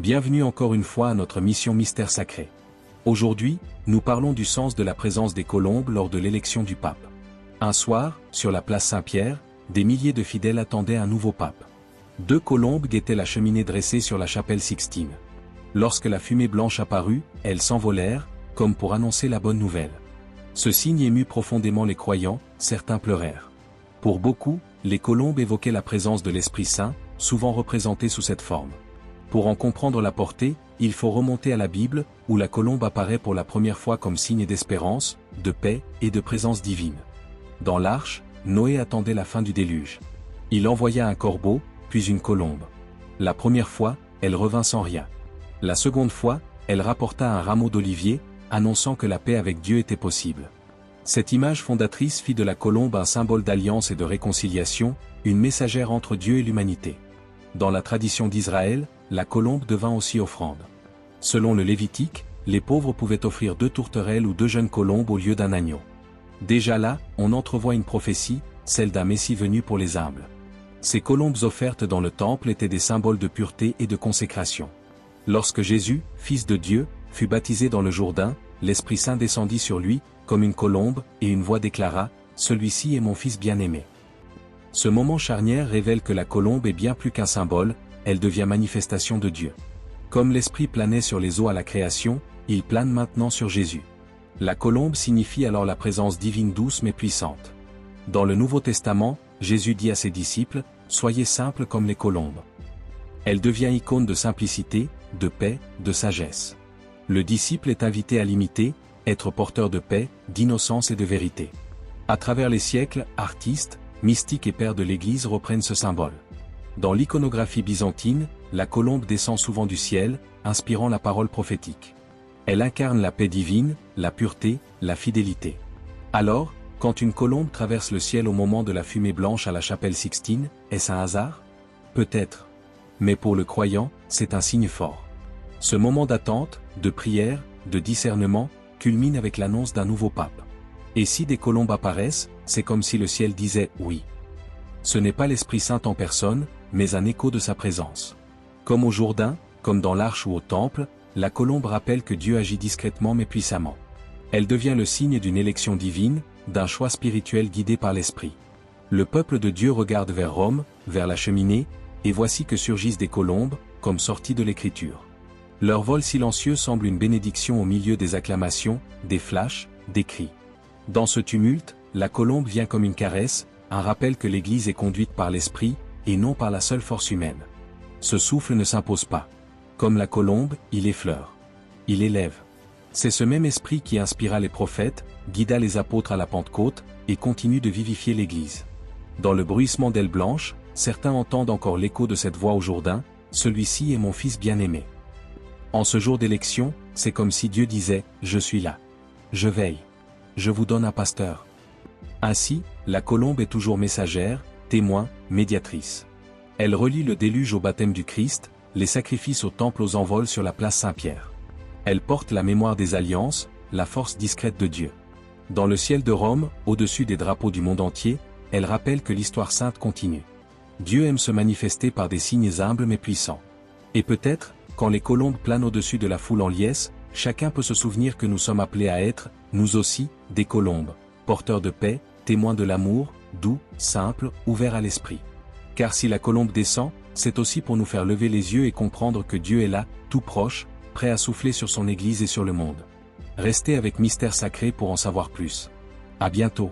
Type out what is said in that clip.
Bienvenue encore une fois à notre mission Mystère Sacré. Aujourd'hui, nous parlons du sens de la présence des colombes lors de l'élection du pape. Un soir, sur la place Saint-Pierre, des milliers de fidèles attendaient un nouveau pape. 2 colombes guettaient la cheminée dressée sur la chapelle Sixtine. Lorsque la fumée blanche apparut, elles s'envolèrent, comme pour annoncer la bonne nouvelle. Ce signe émut profondément les croyants, certains pleurèrent. Pour beaucoup, les colombes évoquaient la présence de l'Esprit Saint, souvent représenté sous cette forme. Pour en comprendre la portée, il faut remonter à la Bible, où la colombe apparaît pour la première fois comme signe d'espérance, de paix et de présence divine. Dans l'arche, Noé attendait la fin du déluge. Il envoya un corbeau, puis une colombe. La première fois, elle revint sans rien. La seconde fois, elle rapporta un rameau d'olivier, annonçant que la paix avec Dieu était possible. Cette image fondatrice fit de la colombe un symbole d'alliance et de réconciliation, une messagère entre Dieu et l'humanité. Dans la tradition d'Israël, la colombe devint aussi offrande. Selon le Lévitique, les pauvres pouvaient offrir 2 tourterelles ou 2 jeunes colombes au lieu d'un agneau. Déjà là, on entrevoit une prophétie, celle d'un Messie venu pour les humbles. Ces colombes offertes dans le temple étaient des symboles de pureté et de consécration. Lorsque Jésus, Fils de Dieu, fut baptisé dans le Jourdain, l'Esprit Saint descendit sur lui, comme une colombe, et une voix déclara « Celui-ci est mon Fils bien-aimé ». Ce moment charnière révèle que la colombe est bien plus qu'un symbole, elle devient manifestation de Dieu. Comme l'Esprit planait sur les eaux à la création, il plane maintenant sur Jésus. La colombe signifie alors la présence divine douce mais puissante. Dans le Nouveau Testament, Jésus dit à ses disciples « Soyez simples comme les colombes ». Elle devient icône de simplicité, de paix, de sagesse. Le disciple est invité à l'imiter, être porteur de paix, d'innocence et de vérité. À travers les siècles, artistes, mystiques et pères de l'Église reprennent ce symbole. Dans l'iconographie byzantine, la colombe descend souvent du ciel, inspirant la parole prophétique. Elle incarne la paix divine, la pureté, la fidélité. Alors, quand une colombe traverse le ciel au moment de la fumée blanche à la chapelle Sixtine, est-ce un hasard? Peut-être. Mais pour le croyant, c'est un signe fort. Ce moment d'attente, de prière, de discernement, culmine avec l'annonce d'un nouveau pape. Et si des colombes apparaissent, c'est comme si le ciel disait « oui ». Ce n'est pas l'Esprit Saint en personne, mais un écho de sa présence. Comme au Jourdain, comme dans l'arche ou au temple, la colombe rappelle que Dieu agit discrètement mais puissamment. Elle devient le signe d'une élection divine, d'un choix spirituel guidé par l'Esprit. Le peuple de Dieu regarde vers Rome, vers la cheminée, et voici que surgissent des colombes, comme sorties de l'Écriture. Leur vol silencieux semble une bénédiction au milieu des acclamations, des flashs, des cris. Dans ce tumulte, la colombe vient comme une caresse, un rappel que l'Église est conduite par l'Esprit, et non par la seule force humaine. Ce souffle ne s'impose pas. Comme la colombe, il effleure. Il élève. C'est ce même Esprit qui inspira les prophètes, guida les apôtres à la Pentecôte, et continue de vivifier l'Église. Dans le bruissement d'ailes blanches, certains entendent encore l'écho de cette voix au Jourdain, « Celui-ci est mon Fils bien-aimé ». En ce jour d'élection, c'est comme si Dieu disait « Je suis là. Je veille. Je vous donne un pasteur ». Ainsi, la colombe est toujours messagère, témoin, médiatrice. Elle relie le déluge au baptême du Christ, les sacrifices au temple aux envols sur la place Saint-Pierre. Elle porte la mémoire des alliances, la force discrète de Dieu. Dans le ciel de Rome, au-dessus des drapeaux du monde entier, elle rappelle que l'histoire sainte continue. Dieu aime se manifester par des signes humbles mais puissants. Et peut-être, quand les colombes planent au-dessus de la foule en liesse, chacun peut se souvenir que nous sommes appelés à être, nous aussi, des colombes, porteurs de paix, témoins de l'amour, doux, simple, ouverts à l'esprit. Car si la colombe descend, c'est aussi pour nous faire lever les yeux et comprendre que Dieu est là, tout proche, prêt à souffler sur son Église et sur le monde. Restez avec Mystère Sacré pour en savoir plus. À bientôt.